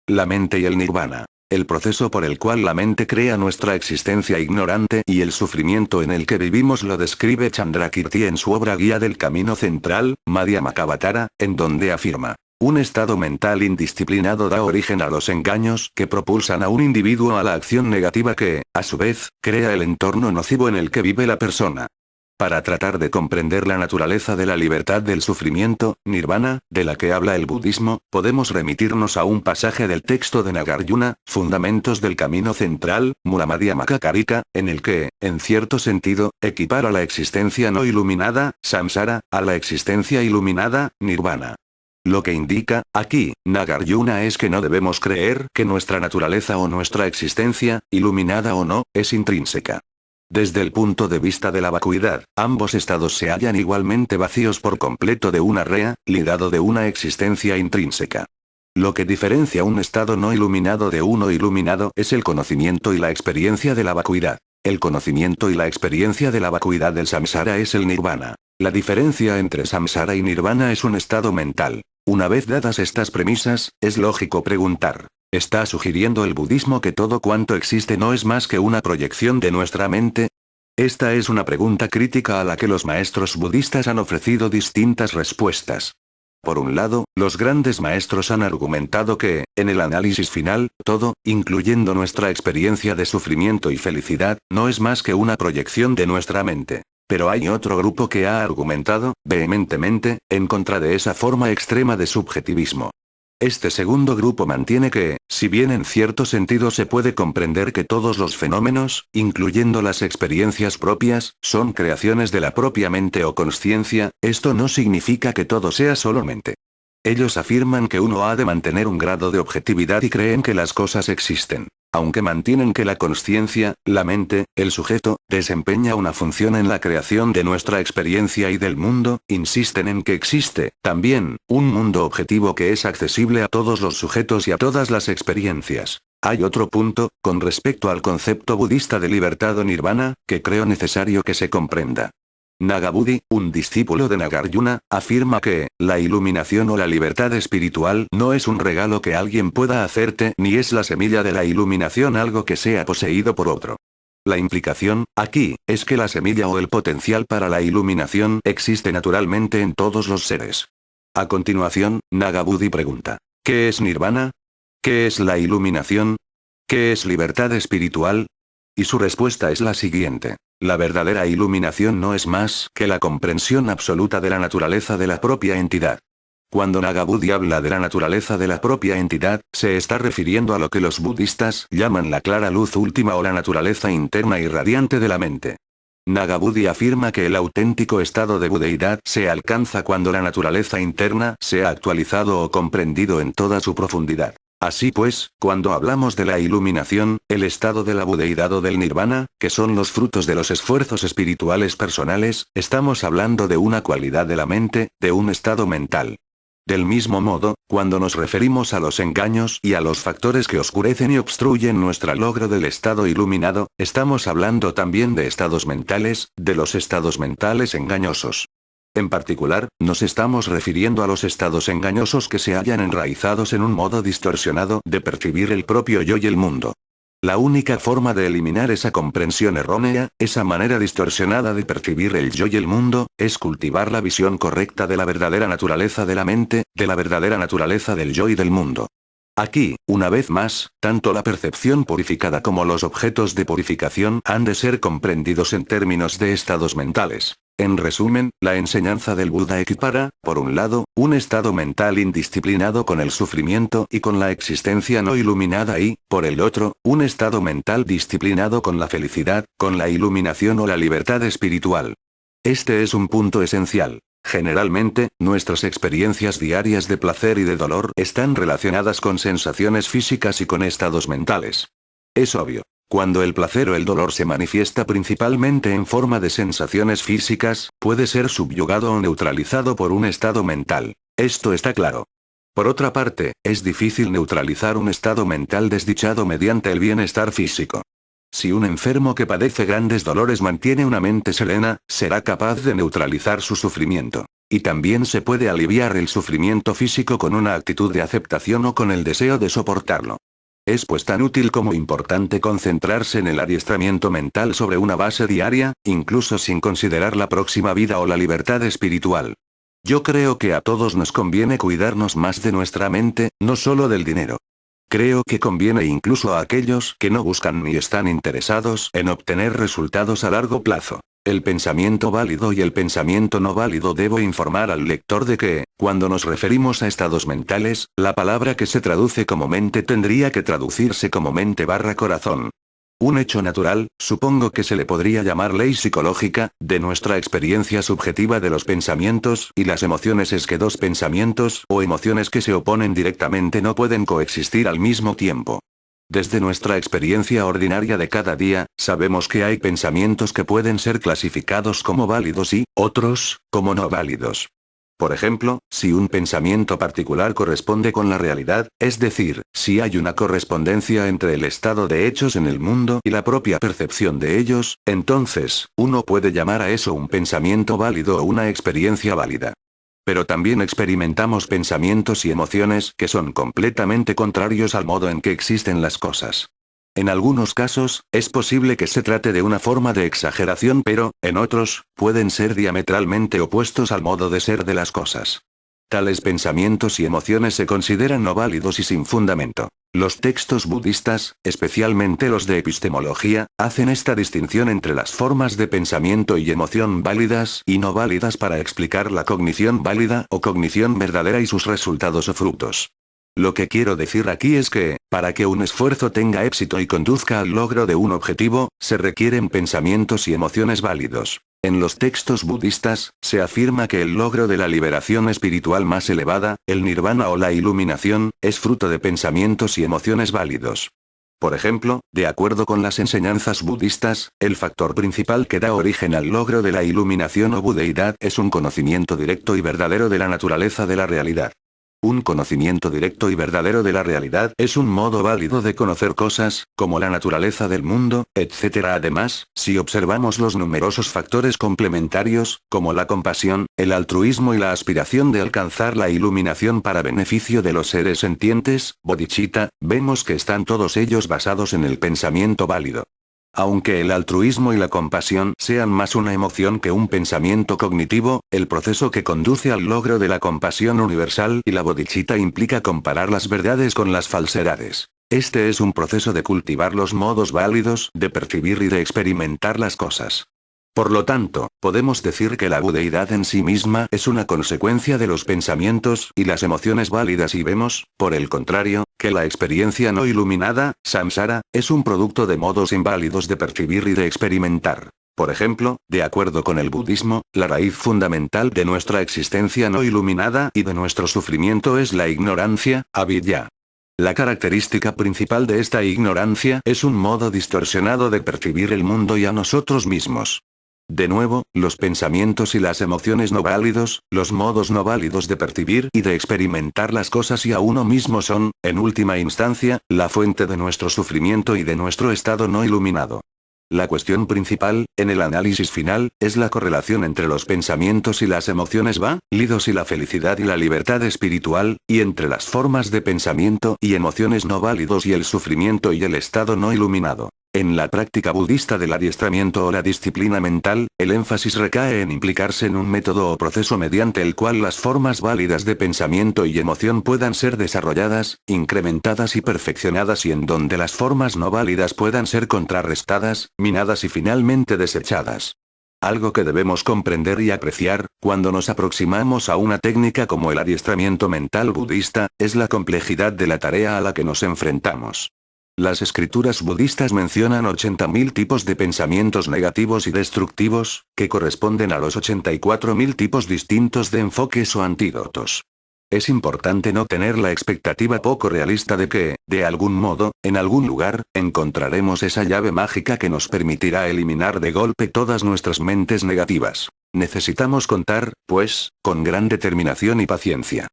la mente y el nirvana. El proceso por el cual la mente crea nuestra existencia ignorante y el sufrimiento en el que vivimos lo describe Chandrakirti en su obra Guía del Camino Central, Madhyamakavatara, en donde afirma: un estado mental indisciplinado da origen a los engaños que propulsan a un individuo a la acción negativa que, a su vez, crea el entorno nocivo en el que vive la persona. Para tratar de comprender la naturaleza de la libertad del sufrimiento, nirvana, de la que habla el budismo, podemos remitirnos a un pasaje del texto de Nagarjuna, Fundamentos del Camino Central, Mulamadhyamaka-karika, en el que, en cierto sentido, equipara la existencia no iluminada, samsara, a la existencia iluminada, nirvana. Lo que indica, aquí, Nagarjuna es que no debemos creer que nuestra naturaleza o nuestra existencia, iluminada o no, es intrínseca. Desde el punto de vista de la vacuidad, ambos estados se hallan igualmente vacíos por completo de una realidad de una existencia intrínseca. Lo que diferencia un estado no iluminado de uno iluminado es el conocimiento y la experiencia de la vacuidad. El conocimiento y la experiencia de la vacuidad del samsara es el nirvana. La diferencia entre samsara y nirvana es un estado mental. Una vez dadas estas premisas, es lógico preguntar: ¿está sugiriendo el budismo que todo cuanto existe no es más que una proyección de nuestra mente? Esta es una pregunta crítica a la que los maestros budistas han ofrecido distintas respuestas. Por un lado, los grandes maestros han argumentado que, en el análisis final, todo, incluyendo nuestra experiencia de sufrimiento y felicidad, no es más que una proyección de nuestra mente. Pero hay otro grupo que ha argumentado, vehementemente, en contra de esa forma extrema de subjetivismo. Este segundo grupo mantiene que, si bien en cierto sentido se puede comprender que todos los fenómenos, incluyendo las experiencias propias, son creaciones de la propia mente o consciencia, esto no significa que todo sea solo mente. Ellos afirman que uno ha de mantener un grado de objetividad y creen que las cosas existen. Aunque mantienen que la consciencia, la mente, el sujeto, desempeña una función en la creación de nuestra experiencia y del mundo, insisten en que existe, también, un mundo objetivo que es accesible a todos los sujetos y a todas las experiencias. Hay otro punto, con respecto al concepto budista de libertad o nirvana, que creo necesario que se comprenda. Nagabudhi, un discípulo de Nagarjuna, afirma que, la iluminación o la libertad espiritual no es un regalo que alguien pueda hacerte ni es la semilla de la iluminación algo que sea poseído por otro. La implicación, aquí, es que la semilla o el potencial para la iluminación existe naturalmente en todos los seres. A continuación, Nagabudhi pregunta: ¿qué es nirvana? ¿Qué es la iluminación? ¿Qué es libertad espiritual? Y su respuesta es la siguiente: la verdadera iluminación no es más que la comprensión absoluta de la naturaleza de la propia entidad. Cuando Nagabudhi habla de la naturaleza de la propia entidad, se está refiriendo a lo que los budistas llaman la clara luz última o la naturaleza interna y radiante de la mente. Nagabudhi afirma que el auténtico estado de budeidad se alcanza cuando la naturaleza interna se ha actualizado o comprendido en toda su profundidad. Así pues, cuando hablamos de la iluminación, el estado de la budeidad o del nirvana, que son los frutos de los esfuerzos espirituales personales, estamos hablando de una cualidad de la mente, de un estado mental. Del mismo modo, cuando nos referimos a los engaños y a los factores que oscurecen y obstruyen nuestro logro del estado iluminado, estamos hablando también de estados mentales, de los estados mentales engañosos. En particular, nos estamos refiriendo a los estados engañosos que se hallan enraizados en un modo distorsionado de percibir el propio yo y el mundo. La única forma de eliminar esa comprensión errónea, esa manera distorsionada de percibir el yo y el mundo, es cultivar la visión correcta de la verdadera naturaleza de la mente, de la verdadera naturaleza del yo y del mundo. Aquí, una vez más, tanto la percepción purificada como los objetos de purificación han de ser comprendidos en términos de estados mentales. En resumen, la enseñanza del Buda equipara, por un lado, un estado mental indisciplinado con el sufrimiento y con la existencia no iluminada y, por el otro, un estado mental disciplinado con la felicidad, con la iluminación o la libertad espiritual. Este es un punto esencial. Generalmente, nuestras experiencias diarias de placer y de dolor están relacionadas con sensaciones físicas y con estados mentales. Es obvio. Cuando el placer o el dolor se manifiesta principalmente en forma de sensaciones físicas, puede ser subyugado o neutralizado por un estado mental. Esto está claro. Por otra parte, es difícil neutralizar un estado mental desdichado mediante el bienestar físico. Si un enfermo que padece grandes dolores mantiene una mente serena, será capaz de neutralizar su sufrimiento. Y también se puede aliviar el sufrimiento físico con una actitud de aceptación o con el deseo de soportarlo. Es pues tan útil como importante concentrarse en el adiestramiento mental sobre una base diaria, incluso sin considerar la próxima vida o la libertad espiritual. Yo creo que a todos nos conviene cuidarnos más de nuestra mente, no solo del dinero. Creo que conviene incluso a aquellos que no buscan ni están interesados en obtener resultados a largo plazo. El pensamiento válido y el pensamiento no válido. Debo informar al lector de que, cuando nos referimos a estados mentales, la palabra que se traduce como mente tendría que traducirse como mente/corazón. Un hecho natural, supongo que se le podría llamar ley psicológica, de nuestra experiencia subjetiva de los pensamientos y las emociones es que dos pensamientos o emociones que se oponen directamente no pueden coexistir al mismo tiempo. Desde nuestra experiencia ordinaria de cada día, sabemos que hay pensamientos que pueden ser clasificados como válidos y, otros, como no válidos. Por ejemplo, si un pensamiento particular corresponde con la realidad, es decir, si hay una correspondencia entre el estado de hechos en el mundo y la propia percepción de ellos, entonces, uno puede llamar a eso un pensamiento válido o una experiencia válida. Pero también experimentamos pensamientos y emociones que son completamente contrarios al modo en que existen las cosas. En algunos casos, es posible que se trate de una forma de exageración, pero, en otros, pueden ser diametralmente opuestos al modo de ser de las cosas. Tales pensamientos y emociones se consideran no válidos y sin fundamento. Los textos budistas, especialmente los de epistemología, hacen esta distinción entre las formas de pensamiento y emoción válidas y no válidas para explicar la cognición válida o cognición verdadera y sus resultados o frutos. Lo que quiero decir aquí es que, para que un esfuerzo tenga éxito y conduzca al logro de un objetivo, se requieren pensamientos y emociones válidos. En los textos budistas, se afirma que el logro de la liberación espiritual más elevada, el nirvana o la iluminación, es fruto de pensamientos y emociones válidos. Por ejemplo, de acuerdo con las enseñanzas budistas, el factor principal que da origen al logro de la iluminación o budeidad es un conocimiento directo y verdadero de la naturaleza de la realidad. Un conocimiento directo y verdadero de la realidad es un modo válido de conocer cosas, como la naturaleza del mundo, etc. Además, si observamos los numerosos factores complementarios, como la compasión, el altruismo y la aspiración de alcanzar la iluminación para beneficio de los seres sentientes, bodhicitta, vemos que están todos ellos basados en el pensamiento válido. Aunque el altruismo y la compasión sean más una emoción que un pensamiento cognitivo, el proceso que conduce al logro de la compasión universal y la bodhicitta implica comparar las verdades con las falsedades. Este es un proceso de cultivar los modos válidos de percibir y de experimentar las cosas. Por lo tanto, podemos decir que la budeidad en sí misma es una consecuencia de los pensamientos y las emociones válidas y vemos, por el contrario, que la experiencia no iluminada, samsara, es un producto de modos inválidos de percibir y de experimentar. Por ejemplo, de acuerdo con el budismo, la raíz fundamental de nuestra existencia no iluminada y de nuestro sufrimiento es la ignorancia, avidya. La característica principal de esta ignorancia es un modo distorsionado de percibir el mundo y a nosotros mismos. De nuevo, los pensamientos y las emociones no válidos, los modos no válidos de percibir y de experimentar las cosas y a uno mismo son, en última instancia, la fuente de nuestro sufrimiento y de nuestro estado no iluminado. La cuestión principal, en el análisis final, es la correlación entre los pensamientos y las emociones válidos y la felicidad y la libertad espiritual, y entre las formas de pensamiento y emociones no válidos y el sufrimiento y el estado no iluminado. En la práctica budista del adiestramiento o la disciplina mental, el énfasis recae en implicarse en un método o proceso mediante el cual las formas válidas de pensamiento y emoción puedan ser desarrolladas, incrementadas y perfeccionadas y en donde las formas no válidas puedan ser contrarrestadas, minadas y finalmente desechadas. Algo que debemos comprender y apreciar, cuando nos aproximamos a una técnica como el adiestramiento mental budista, es la complejidad de la tarea a la que nos enfrentamos. Las escrituras budistas mencionan 80.000 tipos de pensamientos negativos y destructivos, que corresponden a los 84.000 tipos distintos de enfoques o antídotos. Es importante no tener la expectativa poco realista de que, de algún modo, en algún lugar, encontraremos esa llave mágica que nos permitirá eliminar de golpe todas nuestras mentes negativas. Necesitamos contar, pues, con gran determinación y paciencia.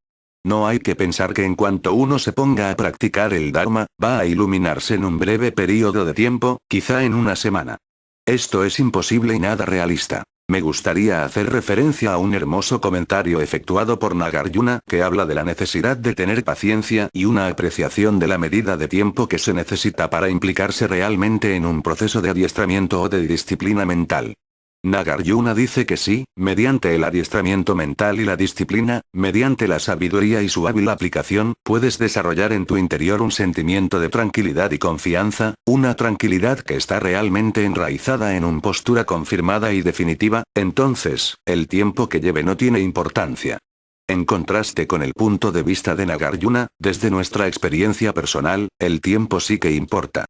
No hay que pensar que en cuanto uno se ponga a practicar el Dharma, va a iluminarse en un breve periodo de tiempo, quizá en una semana. Esto es imposible y nada realista. Me gustaría hacer referencia a un hermoso comentario efectuado por Nagarjuna que habla de la necesidad de tener paciencia y una apreciación de la medida de tiempo que se necesita para implicarse realmente en un proceso de adiestramiento o de disciplina mental. Nagarjuna dice que sí, mediante el adiestramiento mental y la disciplina, mediante la sabiduría y su hábil aplicación, puedes desarrollar en tu interior un sentimiento de tranquilidad y confianza, una tranquilidad que está realmente enraizada en una postura confirmada y definitiva, entonces, el tiempo que lleve no tiene importancia. En contraste con el punto de vista de Nagarjuna, desde nuestra experiencia personal, el tiempo sí que importa.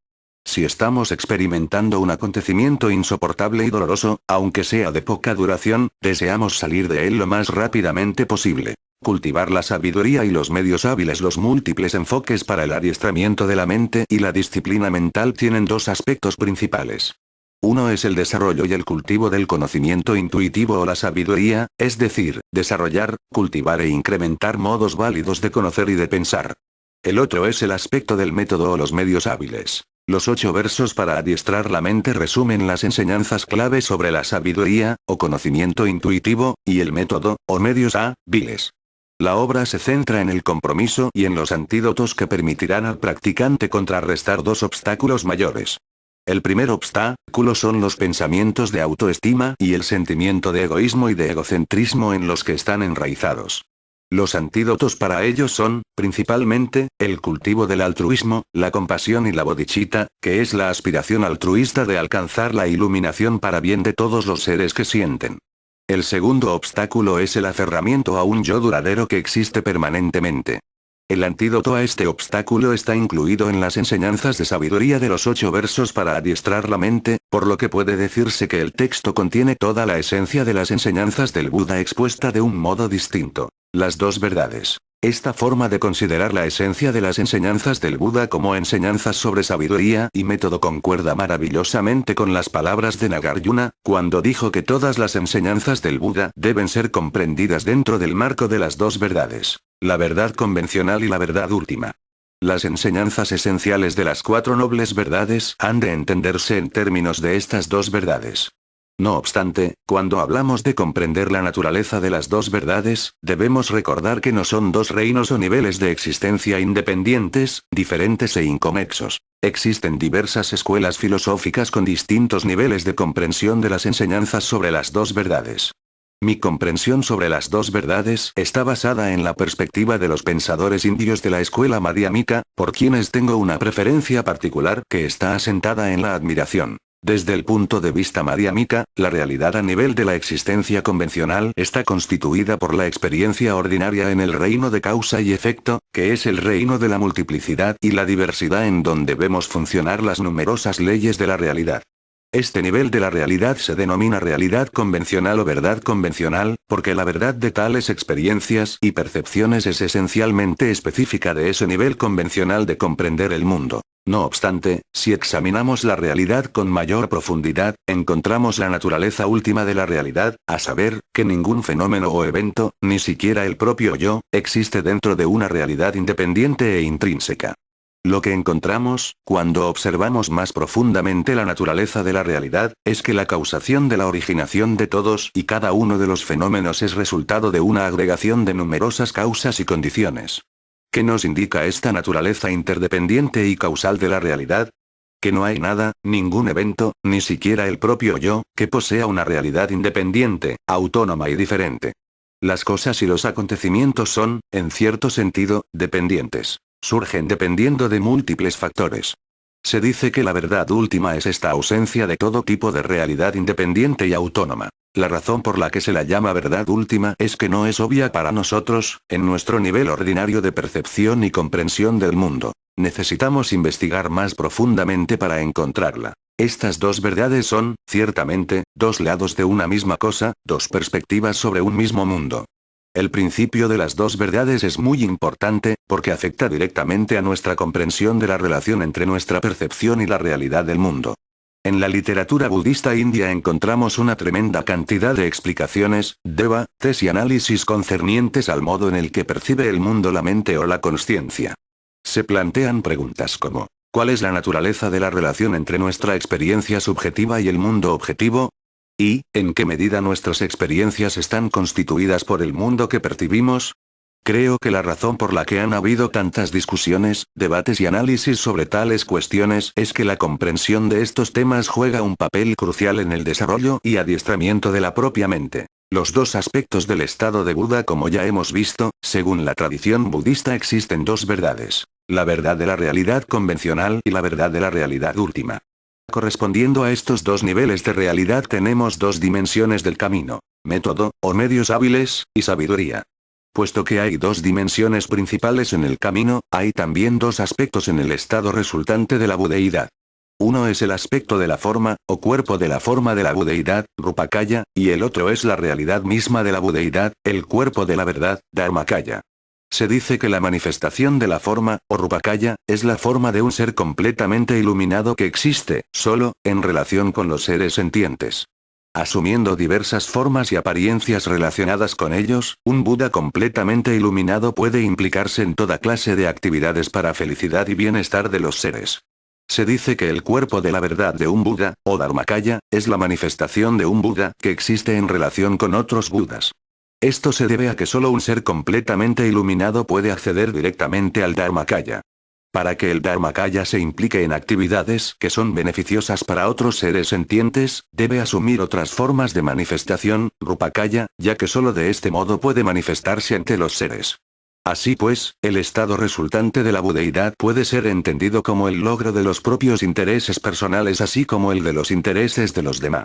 Si estamos experimentando un acontecimiento insoportable y doloroso, aunque sea de poca duración, deseamos salir de él lo más rápidamente posible. Cultivar la sabiduría y los medios hábiles. Los múltiples enfoques para el adiestramiento de la mente y la disciplina mental tienen dos aspectos principales. Uno es el desarrollo y el cultivo del conocimiento intuitivo o la sabiduría, es decir, desarrollar, cultivar e incrementar modos válidos de conocer y de pensar. El otro es el aspecto del método o los medios hábiles. Los 8 versos para adiestrar la mente resumen las enseñanzas clave sobre la sabiduría, o conocimiento intuitivo, y el método, o medios hábiles. La obra se centra en el compromiso y en los antídotos que permitirán al practicante contrarrestar dos obstáculos mayores. El primer obstáculo son los pensamientos de autoestima y el sentimiento de egoísmo y de egocentrismo en los que están enraizados. Los antídotos para ellos son, principalmente, el cultivo del altruismo, la compasión y la bodhicitta, que es la aspiración altruista de alcanzar la iluminación para bien de todos los seres que sienten. El segundo obstáculo es el aferramiento a un yo duradero que existe permanentemente. El antídoto a este obstáculo está incluido en las enseñanzas de sabiduría de los 8 versos para adiestrar la mente, por lo que puede decirse que el texto contiene toda la esencia de las enseñanzas del Buda expuesta de un modo distinto. Las dos verdades. Esta forma de considerar la esencia de las enseñanzas del Buda como enseñanzas sobre sabiduría y método concuerda maravillosamente con las palabras de Nagarjuna, cuando dijo que todas las enseñanzas del Buda deben ser comprendidas dentro del marco de las dos verdades, la verdad convencional y la verdad última. Las enseñanzas esenciales de las 4 nobles verdades han de entenderse en términos de estas dos verdades. No obstante, cuando hablamos de comprender la naturaleza de las dos verdades, debemos recordar que no son dos reinos o niveles de existencia independientes, diferentes e inconexos. Existen diversas escuelas filosóficas con distintos niveles de comprensión de las enseñanzas sobre las dos verdades. Mi comprensión sobre las dos verdades está basada en la perspectiva de los pensadores indios de la escuela madhyamika, por quienes tengo una preferencia particular que está asentada en la admiración. Desde el punto de vista madhyamika, la realidad a nivel de la existencia convencional está constituida por la experiencia ordinaria en el reino de causa y efecto, que es el reino de la multiplicidad y la diversidad en donde vemos funcionar las numerosas leyes de la realidad. Este nivel de la realidad se denomina realidad convencional o verdad convencional, porque la verdad de tales experiencias y percepciones es esencialmente específica de ese nivel convencional de comprender el mundo. No obstante, si examinamos la realidad con mayor profundidad, encontramos la naturaleza última de la realidad, a saber, que ningún fenómeno o evento, ni siquiera el propio yo, existe dentro de una realidad independiente e intrínseca. Lo que encontramos, cuando observamos más profundamente la naturaleza de la realidad, es que la causación de la originación de todos y cada uno de los fenómenos es resultado de una agregación de numerosas causas y condiciones. ¿Qué nos indica esta naturaleza interdependiente y causal de la realidad? Que no hay nada, ningún evento, ni siquiera el propio yo, que posea una realidad independiente, autónoma y diferente. Las cosas y los acontecimientos son, en cierto sentido, dependientes. Surgen dependiendo de múltiples factores. Se dice que la verdad última es esta ausencia de todo tipo de realidad independiente y autónoma. La razón por la que se la llama verdad última es que no es obvia para nosotros, en nuestro nivel ordinario de percepción y comprensión del mundo. Necesitamos investigar más profundamente para encontrarla. Estas dos verdades son, ciertamente, dos lados de una misma cosa, dos perspectivas sobre un mismo mundo. El principio de las dos verdades es muy importante, porque afecta directamente a nuestra comprensión de la relación entre nuestra percepción y la realidad del mundo. En la literatura budista india encontramos una tremenda cantidad de explicaciones, debates y análisis concernientes al modo en el que percibe el mundo la mente o la consciencia. Se plantean preguntas como, ¿cuál es la naturaleza de la relación entre nuestra experiencia subjetiva y el mundo objetivo? ¿Y, en qué medida nuestras experiencias están constituidas por el mundo que percibimos? Creo que la razón por la que han habido tantas discusiones, debates y análisis sobre tales cuestiones es que la comprensión de estos temas juega un papel crucial en el desarrollo y adiestramiento de la propia mente. Los dos aspectos del estado de Buda, como ya hemos visto, según la tradición budista existen dos verdades. La verdad de la realidad convencional y la verdad de la realidad última. Correspondiendo a estos dos niveles de realidad tenemos dos dimensiones del camino: método, o medios hábiles, y sabiduría. Puesto que hay dos dimensiones principales en el camino, hay también dos aspectos en el estado resultante de la budeidad. Uno es el aspecto de la forma, o cuerpo de la forma de la budeidad, Rupakaya, y el otro es la realidad misma de la budeidad, el cuerpo de la verdad, Dharmakaya. Se dice que la manifestación de la forma, o Rupakaya, es la forma de un ser completamente iluminado que existe, solo, en relación con los seres sentientes. Asumiendo diversas formas y apariencias relacionadas con ellos, un Buda completamente iluminado puede implicarse en toda clase de actividades para felicidad y bienestar de los seres. Se dice que el cuerpo de la verdad de un Buda, o Dharmakaya, es la manifestación de un Buda que existe en relación con otros Budas. Esto se debe a que solo un ser completamente iluminado puede acceder directamente al Dharmakaya. Para que el Dharmakaya se implique en actividades que son beneficiosas para otros seres sentientes, debe asumir otras formas de manifestación, Rupakaya, ya que solo de este modo puede manifestarse ante los seres. Así pues, el estado resultante de la budeidad puede ser entendido como el logro de los propios intereses personales así como el de los intereses de los demás.